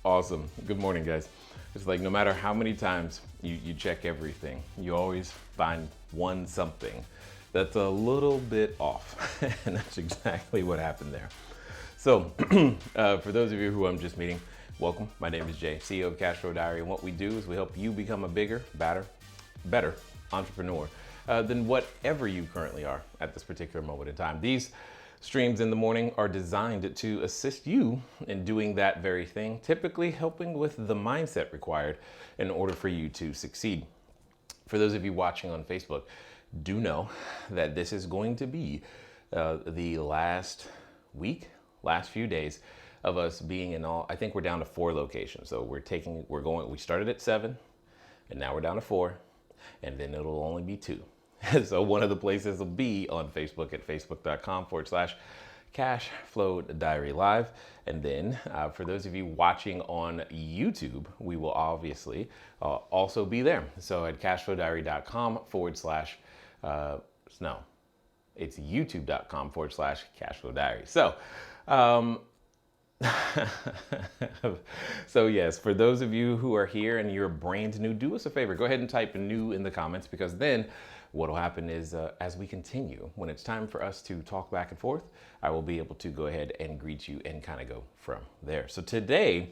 Awesome. Good morning, guys. It's like no matter how many times you check everything, you always find one something that's a little bit off. And that's exactly what happened there. So for those of you who I'm just meeting, welcome. My name is Jay, CEO of CashFlowDiary. And what we do is we help you become a bigger, better entrepreneur than whatever you currently are at this particular moment in time. These streams in the morning are designed to assist you in doing that very thing, typically helping with the mindset required in order for you to succeed. For those of you watching on Facebook, do know that this is going to be the last few days of us being in all. I think we're down to 4 locations. So we started at 7 and now we're down to 4, and then it'll only be 2. So one of the places will be on Facebook at facebook.com/CashFlowDiary Live. And then for those of you watching on YouTube, we will obviously also be there. So at CashFlowDiary.com it's youtube.com/CashFlowDiary. So yes, for those of you who are here and you're brand new, do us a favor, go ahead and type new in the comments, because then what will happen is as we continue, when it's time for us to talk back and forth, I will be able to go ahead and greet you and kind of go from there. So today,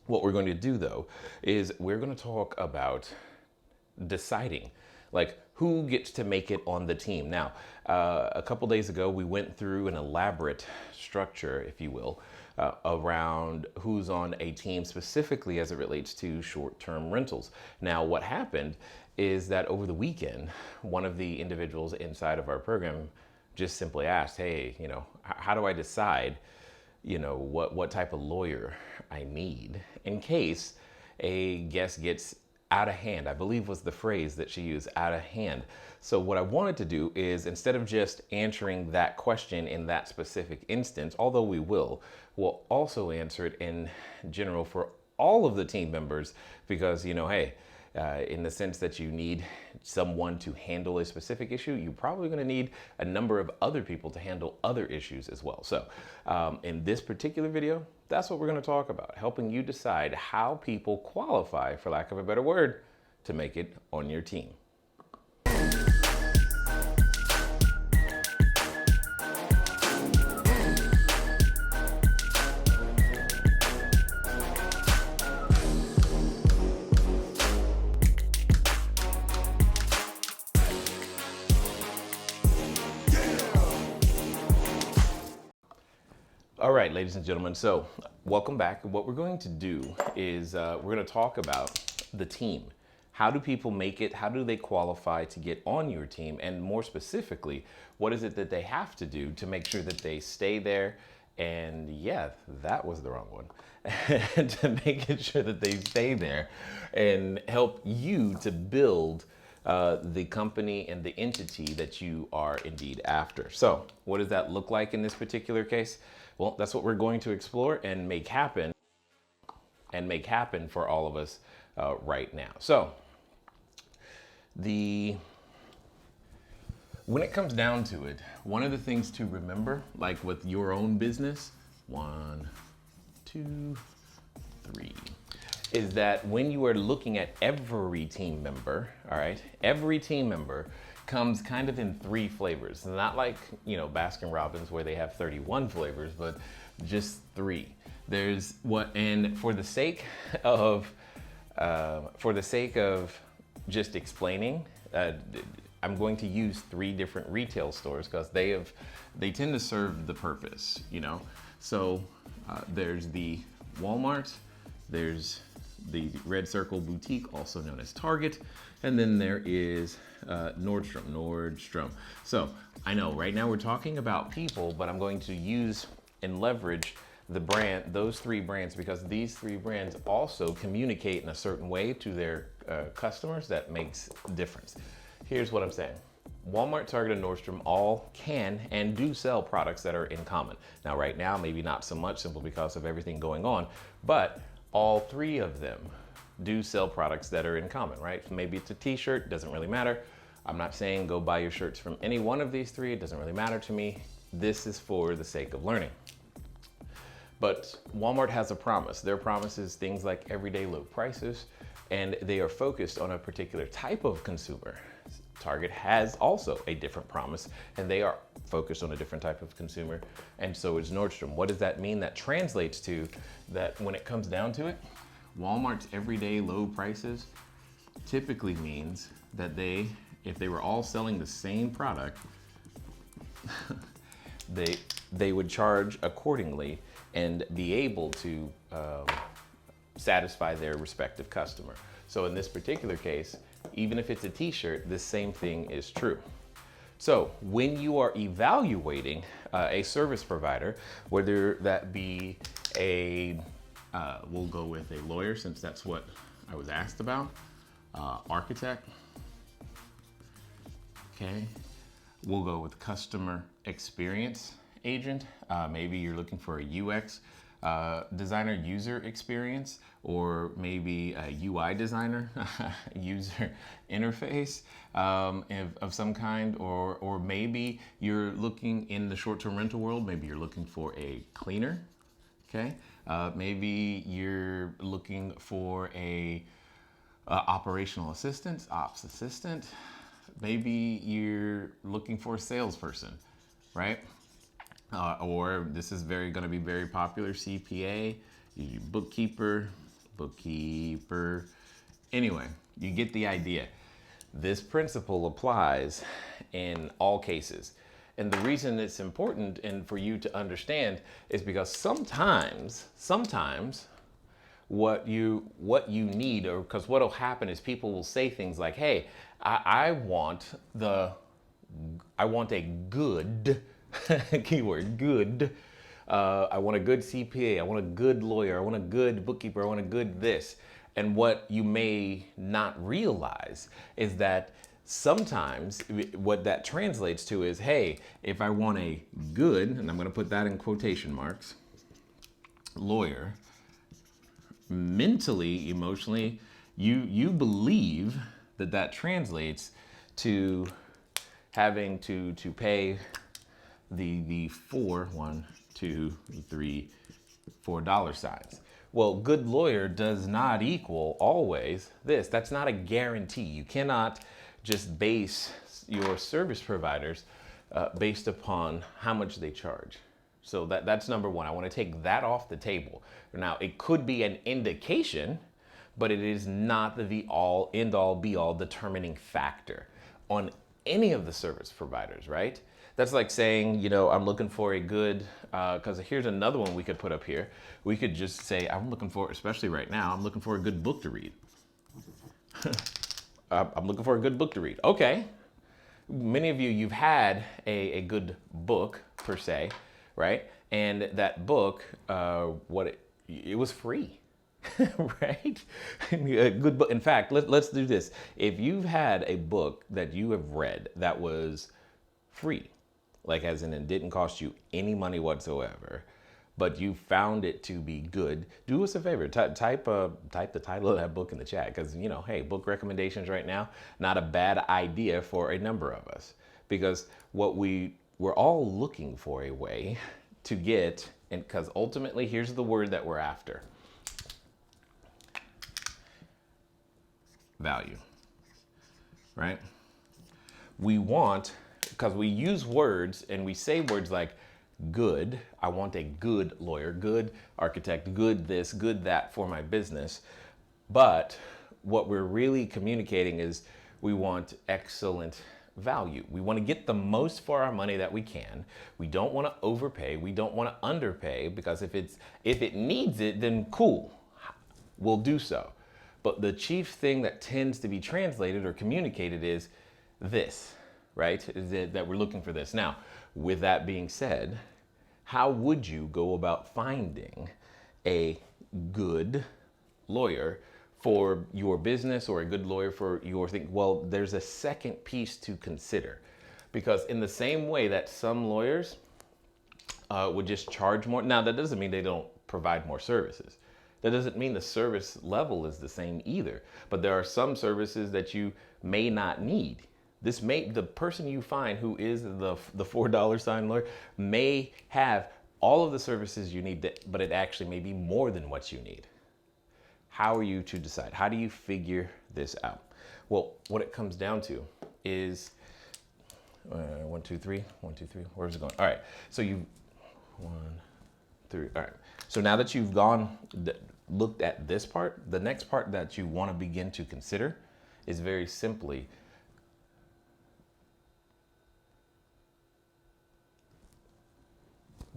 what we're going to do though, is we're going to talk about deciding like who gets to make it on the team. Now, a couple days ago, we went through an elaborate structure, if you will, around who's on a team specifically as it relates to short-term rentals. Now, what happened is that over the weekend, one of the individuals inside of our program just simply asked, hey, how do I decide, what type of lawyer I need in case a guest gets out of hand? I believe was the phrase that she used, out of hand. So what I wanted to do is, instead of just answering that question in that specific instance, although we'll also answer it in general for all of the team members, because, hey, in the sense that you need someone to handle a specific issue, you're probably going to need a number of other people to handle other issues as well. So in this particular video, that's what we're going to talk about, helping you decide how people qualify, for lack of a better word, to make it on your team. All right, ladies and gentlemen, so welcome back. What we're going to do is we're going to talk about the team. How do people make it? How do they qualify to get on your team? And more specifically, what is it that they have to do to make sure that they stay there? And yeah, that was the wrong one. To make sure that they stay there and help you to build the company and the entity that you are indeed after. So what does that look like in this particular case? Well, that's what we're going to explore and make happen for all of us right now. So when it comes down to it, one of the things to remember, like with your own business, 1, 2, 3, is that when you are looking at every team member, all right, every team member comes kind of in 3 flavors. Not like, Baskin Robbins where they have 31 flavors, but just 3. There's and for the sake of just explaining, I'm going to use 3 different retail stores because they tend to serve the purpose, So there's the Walmart, there's the Red Circle Boutique, also known as Target, and then there is Nordstrom. So I know right now we're talking about people, but I'm going to use and leverage those 3 brands, because these 3 brands also communicate in a certain way to their customers that makes a difference. Here's what I'm saying. Walmart, Target, and Nordstrom all can and do sell products that are in common. Now, right now, maybe not so much, simply because of everything going on, but all 3 of them do sell products that are in common, right? Maybe it's a t-shirt, doesn't really matter. I'm not saying go buy your shirts from any one of these 3, it doesn't really matter to me. This is for the sake of learning. But Walmart has a promise. Their promise is things like everyday low prices, and they are focused on a particular type of consumer. Target has also a different promise, and they are focused on a different type of consumer, and so is Nordstrom. What does that mean? That translates to that when it comes down to it, Walmart's everyday low prices typically means that if they were all selling the same product, they would charge accordingly and be able to satisfy their respective customer. So in this particular case, even if it's a t-shirt, this same thing is true. So when you are evaluating a service provider, whether that be we'll go with a lawyer since that's what I was asked about, architect, okay, we'll go with customer experience agent. Maybe you're looking for a UX designer, user experience, or maybe a UI designer, user interface of some kind, or maybe you're looking in the short-term rental world, maybe you're looking for a cleaner, okay? Maybe you're looking for a operational assistant, ops assistant. Maybe you're looking for a salesperson, right? Or this is going to be very popular, CPA, bookkeeper. Anyway, you get the idea. This principle applies in all cases. And the reason it's important and for you to understand is because sometimes what you need, or because what'll happen is people will say things like, hey, I want a good keyword, good. I want a good CPA. I want a good lawyer. I want a good bookkeeper. I want a good this. And what you may not realize is that sometimes what that translates to is, hey, if I want a good, and I'm going to put that in quotation marks, lawyer, mentally, emotionally, you believe that translates to having to pay the $4 signs. Well, good lawyer does not equal always this. That's not a guarantee. You cannot just base your service providers based upon how much they charge. So that's number one. I want to take that off the table. Now, it could be an indication, but it is not the all, end all, be all determining factor on any of the service providers, right? That's like saying, I'm looking for a good, because here's another one we could put up here. We could just say, I'm looking for, especially right now, I'm looking for a good book to read. I'm looking for a good book to read. Okay. Many of you've had a good book per se, right? And that book, it was free, right? A good book. In fact, let's do this. If you've had a book that you have read that was free, like as in it didn't cost you any money whatsoever, but you found it to be good, do us a favor, type the title of that book in the chat, because hey, book recommendations right now, not a bad idea for a number of us, because we're all looking for a way to get, and because ultimately here's the word that we're after: value, right? We want, because we use words and we say words like good, I want a good lawyer, good architect, good this, good that for my business. But what we're really communicating is we want excellent value. We want to get the most for our money that we can. We don't want to overpay. We don't want to underpay, because if it needs it, then cool, we'll do so. But the chief thing that tends to be translated or communicated is this, right? Is that we're looking for this. Now, with that being said, how would you go about finding a good lawyer for your business, or a good lawyer for your thing? Well, there's a second piece to consider, because in the same way that some lawyers would just charge more. Now, that doesn't mean they don't provide more services. That doesn't mean the service level is the same either. But there are some services that you may not need. The person you find who is the $4 sign lawyer may have all of the services you need, but it actually may be more than what you need. How are you to decide? How do you figure this out? Well, what it comes down to is 1, 2, 3, 1, 2, 3. Where's it going? All right. So you 1, 3. All right. So now that you've looked at this part, the next part that you want to begin to consider is very simply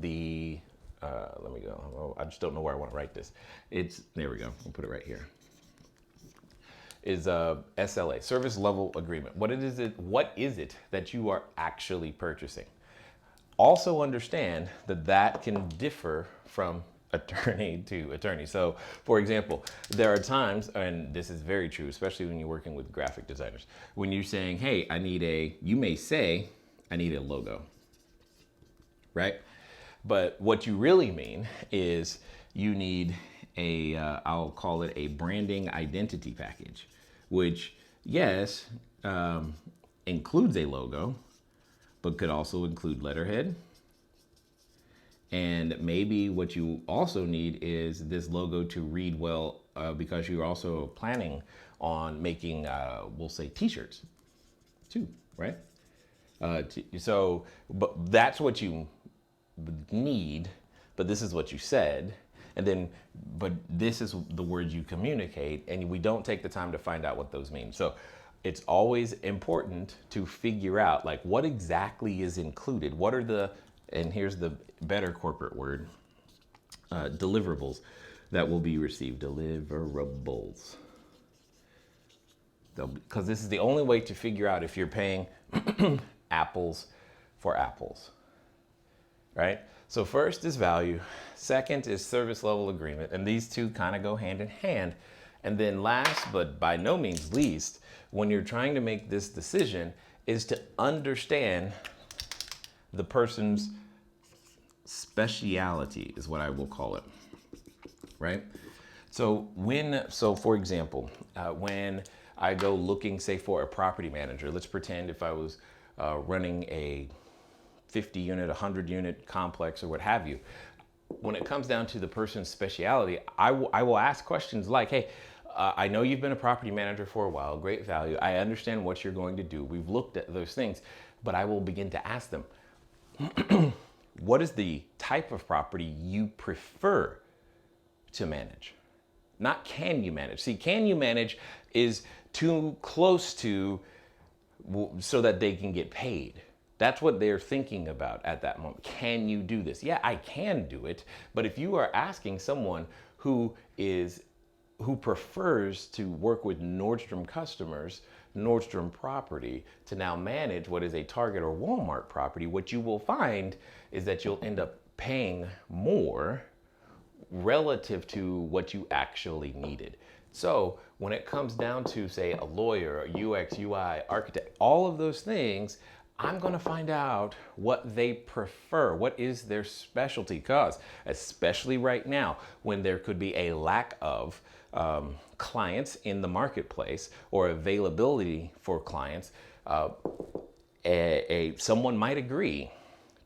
let me go. Oh, I just don't know where I want to write this. There we go. I'll put it right here. Is a SLA, service level agreement. What is it that you are actually purchasing? Also understand that can differ from attorney to attorney. So for example, there are times, and this is very true, especially when you're working with graphic designers, when you're saying, hey, you may say, I need a logo, right? But what you really mean is you need I'll call it a branding identity package, which, yes, includes a logo, but could also include letterhead. And maybe what you also need is this logo to read well, because you're also planning on making, we'll say, t-shirts too, right? But that's what you need, but this is what you said. But this is the words you communicate, and we don't take the time to find out what those mean. So it's always important to figure out, like, what exactly is included. What are and here's the better corporate word, deliverables that will be received. Deliverables. Because this is the only way to figure out if you're paying apples for apples, right? So first is value, second is service level agreement, and these two kind of go hand in hand. And then last, but by no means least, when you're trying to make this decision, is to understand the person's speciality, is what I will call it, right? So for example, when I go looking, say, for a property manager, let's pretend if I was running a 50 unit, 100 unit complex or what have you. When it comes down to the person's speciality, I will ask questions like, hey, I know you've been a property manager for a while, great value. I understand what you're going to do. We've looked at those things, but I will begin to ask them, what is the type of property you prefer to manage? Not can you manage. See, can you manage is too close to so that they can get paid. That's what they're thinking about at that moment. Can you do this? Yeah, I can do it. But if you are asking someone who prefers to work with Nordstrom customers, Nordstrom property, to now manage what is a Target or Walmart property, what you will find is that you'll end up paying more relative to what you actually needed. So when it comes down to, say, a lawyer, a UX, UI, architect, all of those things, I'm going to find out what they prefer. What is their specialty? Because especially right now, when there could be a lack of clients in the marketplace or availability for clients, someone might agree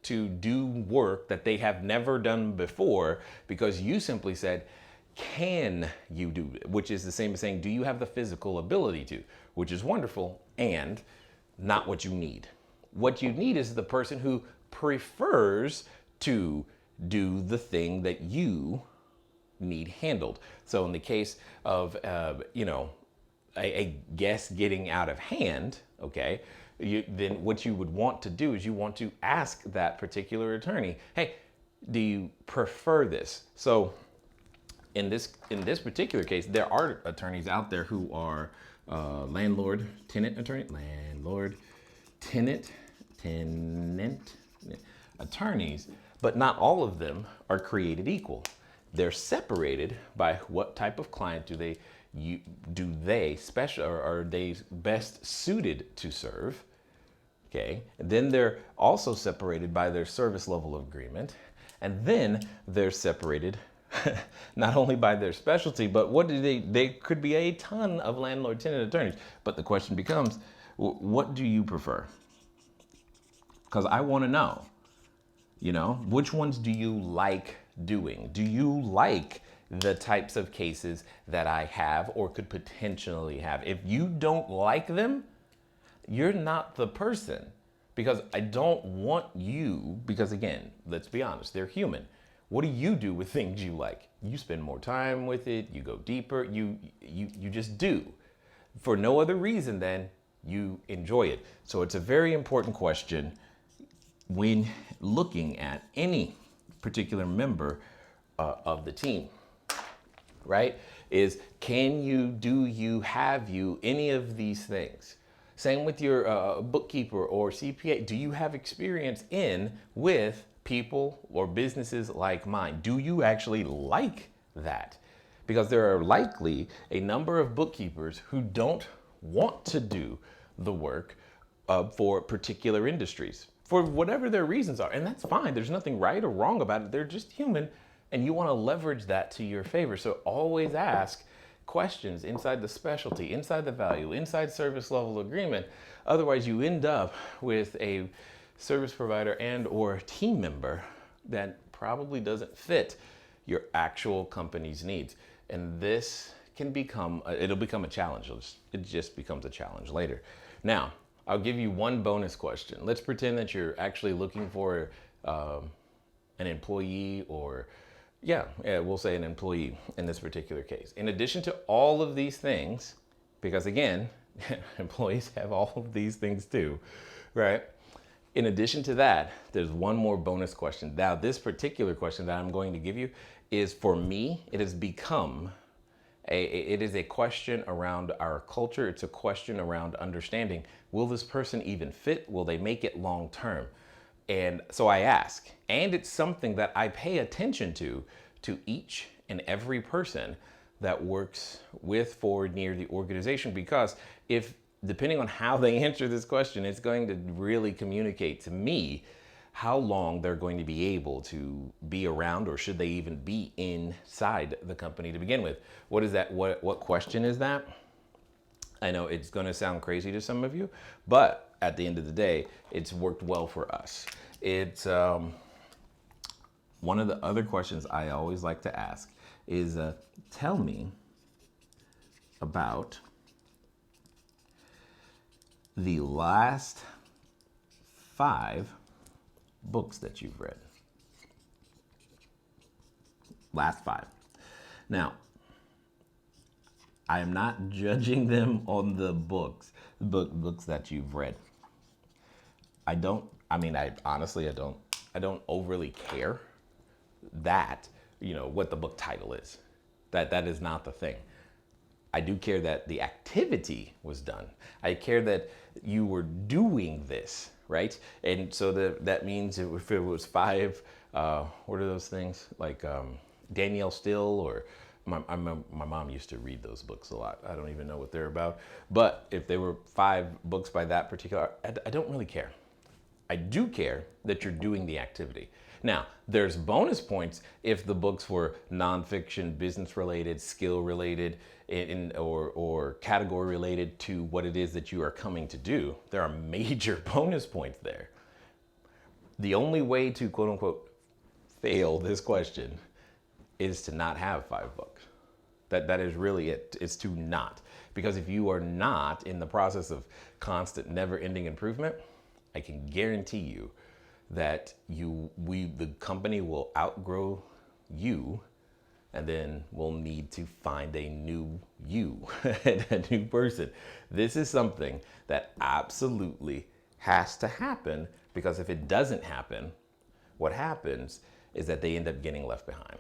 to do work that they have never done before because you simply said, can you do it? Which is the same as saying, do you have the physical ability to? Which is wonderful and not what you need. What you need is the person who prefers to do the thing that you need handled. So in the case of, a guest getting out of hand, okay, then what you would want to do is you want to ask that particular attorney, hey, do you prefer this? So in this particular case, there are attorneys out there who are landlord-tenant attorneys, but not all of them are created equal. They're separated by what type of client are they best suited to serve. Okay, and then they're also separated by their service level of agreement, and then they're separated not only by their specialty, but what do they could be a ton of landlord-tenant attorneys. But the question becomes, what do you prefer? Because I want to know. You know, which ones do you like doing? Do you like the types of cases that I have or could potentially have? If you don't like them, you're not the person, because I don't want you, because again, let's be honest, they're human. What do you do with things you like? You spend more time with it, you go deeper, you just do. For no other reason than you enjoy it. So it's a very important question when looking at any particular member of the team, right? Is can you, do you, have you, any of these things? Same with your bookkeeper or CPA. Do you have experience with people or businesses like mine? Do you actually like that? Because there are likely a number of bookkeepers who don't want to do the work for particular industries for whatever their reasons are. And that's fine. There's nothing right or wrong about it. They're just human, and you want to leverage that to your favor. So always ask questions inside the specialty, inside the value, inside service level agreement. Otherwise, you end up with a service provider and or team member that probably doesn't fit your actual company's needs. And this can become, it'll become a challenge. It just becomes a challenge later. Now, I'll give you one bonus question. Let's pretend that you're actually looking for an employee, or yeah, we'll say an employee in this particular case. In addition to all of these things, because again, employees have all of these things too, right? In addition to that, there's one more bonus question. Now, this particular question that I'm going to give you is, for me, it has become it is a question around our culture. It's a question around understanding, will this person even fit? Will they make it long term? And so I ask, and it's something that I pay attention to each and every person that works with, for, near the organization, because if, depending on how they answer this question, it's going to really communicate to me how long they're going to be able to be around, or should they even be inside the company to begin with. What is that? What question is that? I know it's going to sound crazy to some of you, but at the end of the day, it's worked well for us. It's one of the other questions I always like to ask is, tell me about the last 5 books that you've read. Last 5. Now, I am not judging them on the books that you've read. I honestly, I don't overly care that, what the book title is. That is not the thing. I do care that the activity was done. I care that you were doing this, right? And so that means if it was 5, what are those things? Like Danielle Still, or my mom used to read those books a lot. I don't even know what they're about. But if there were 5 books by that particular, I don't really care. I do care that you're doing the activity. Now, there's bonus points if the books were nonfiction, business related, skill related, or category related to what it is that you are coming to do. There are major bonus points there. The only way to, quote unquote, fail this question is to not have 5 books. That is really it. It's to not. Because if you are not in the process of constant, never-ending improvement, I can guarantee you that the company will outgrow you, and then we'll need to find a new you, a new person. This is something that absolutely has to happen, because if it doesn't happen, what happens is that they end up getting left behind.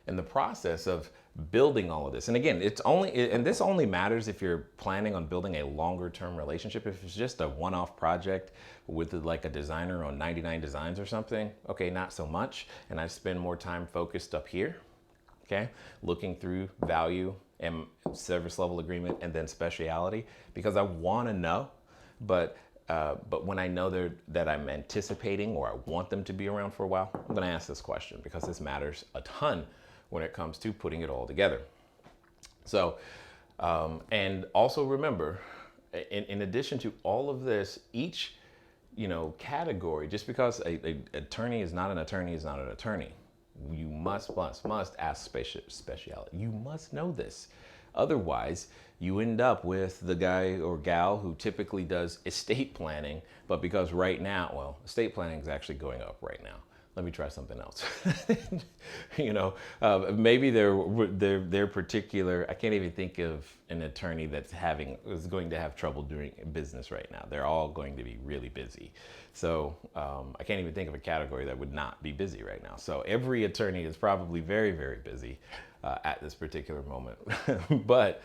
In the process of building all of this, and again, this only matters if you're planning on building a longer term relationship. If it's just a one-off project with like a designer on 99 designs or something, okay, not so much. And I spend more time focused up here, okay, looking through value and service level agreement and then speciality, because I want to know. But when I know that I'm anticipating, or I want them to be around for a while, I'm going to ask this question, because this matters a ton when it comes to putting it all together. So, and also remember, in addition to all of this, each category, just because a attorney is not an attorney is not an attorney. You must ask speciality. You must know this. Otherwise, you end up with the guy or gal who typically does estate planning, but because right now, estate planning is actually going up right now. Let me try something else. Maybe their particular. I can't even think of an attorney is going to have trouble doing business right now. They're all going to be really busy. So I can't even think of a category that would not be busy right now. So every attorney is probably very, very busy at this particular moment. but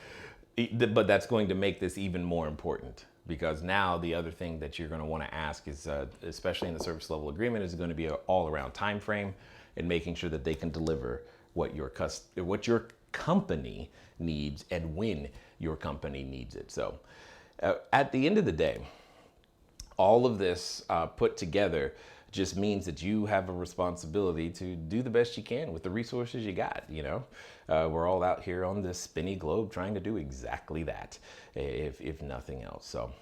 that's going to make this even more important. Because now the other thing that you're going to want to ask is, especially in the service level agreement, is going to be all around time frame and making sure that they can deliver what your company needs and when your company needs it. So at the end of the day, all of this put together just means that you have a responsibility to do the best you can with the resources you got. We're all out here on this spinny globe trying to do exactly that, if nothing else. So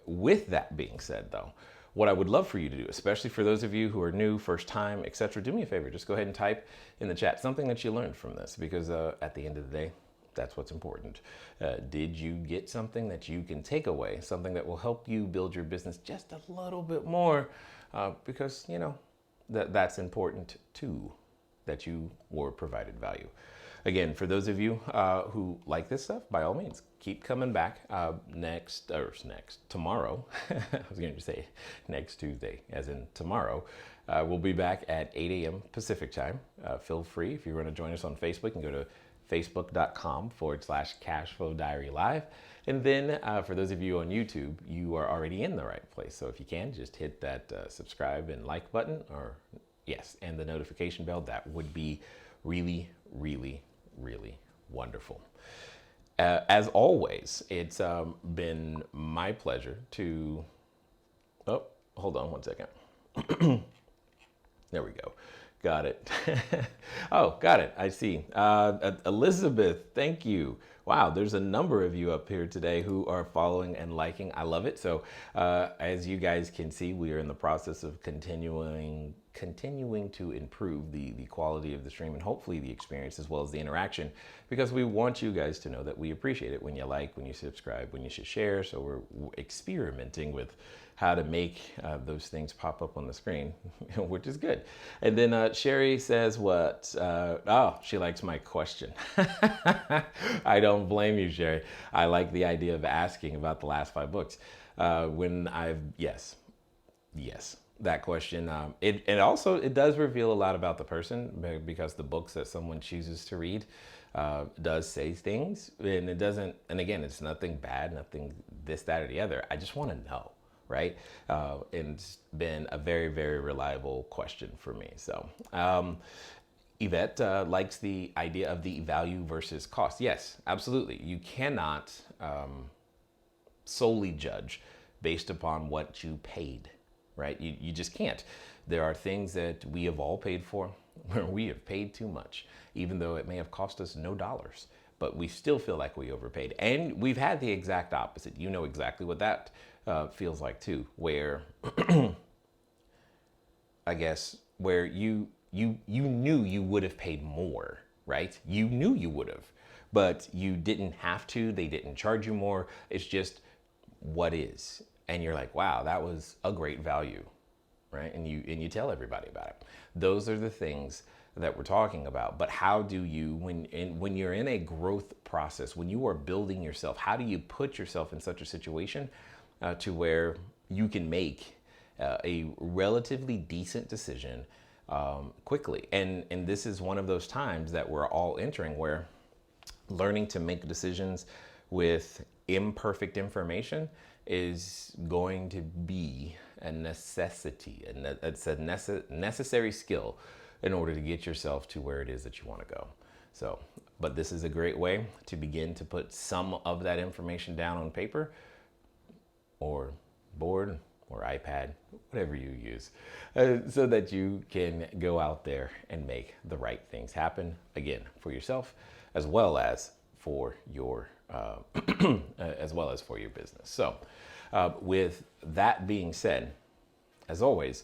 with that being said, though, what I would love for you to do, especially for those of you who are new, first time, etc., do me a favor, just go ahead and type in the chat something that you learned from this, because at the end of the day, that's what's important. Did you get something that you can take away, something that will help you build your business just a little bit more? Because that's important too, that you were provided value. Again, for those of you who like this stuff, by all means, keep coming back tomorrow. I was going to say next Tuesday, as in tomorrow. We'll be back at 8 a.m. Pacific time. Feel free, if you want to join us on Facebook, you can go to facebook.com/CashFlowDiary Live. And then for those of you on YouTube, you are already in the right place. So if you can, just hit that subscribe and like button, and the notification bell. That would be really, really, really wonderful. As always, it's been my pleasure to, hold on one second. There we go. Got it. Got it. I see. Elizabeth, thank you. Wow, there's a number of you up here today who are following and liking. I love it. So as you guys can see, we are in the process of continuing to improve the quality of the stream and hopefully the experience as well as the interaction, because we want you guys to know that we appreciate it when you like, when you subscribe, when you should share. So we're experimenting with how to make those things pop up on the screen, which is good. And then Sherry says what? She likes my question. I don't blame you, Sherry. I like the idea of asking about the last 5 books. Yes, that question. It does reveal a lot about the person, because the books that someone chooses to read does say things, and it doesn't, and again, it's nothing bad, nothing this, that, or the other. I just want to know. Right? And it's been a very, very reliable question for me. So Yvette likes the idea of the value versus cost. Yes, absolutely. You cannot solely judge based upon what you paid, right? You just can't. There are things that we have all paid for where we have paid too much, even though it may have cost us no dollars, but we still feel like we overpaid. And we've had the exact opposite. You know exactly what that feels like too, where I guess where you knew you would have paid more, right? You knew you would have, but you didn't have to. They didn't charge you more. It's just what is, and you're like, wow, that was a great value, right? And you tell everybody about it. Those are the things that we're talking about. But how do you, when you're in a growth process, when you are building yourself, how do you put yourself in such a situation to where you can make a relatively decent decision quickly? And this is one of those times that we're all entering, where learning to make decisions with imperfect information is going to be a necessity, and it's a necessary skill in order to get yourself to where it is that you want to go. So, but this is a great way to begin to put some of that information down on paper or board or iPad, whatever you use, so that you can go out there and make the right things happen, again, for yourself, as well as for your business. So with that being said, as always,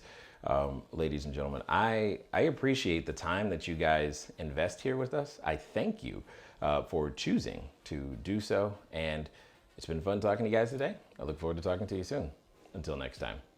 ladies and gentlemen, I appreciate the time that you guys invest here with us. I thank you for choosing to do so. And it's been fun talking to you guys today. I look forward to talking to you soon. Until next time.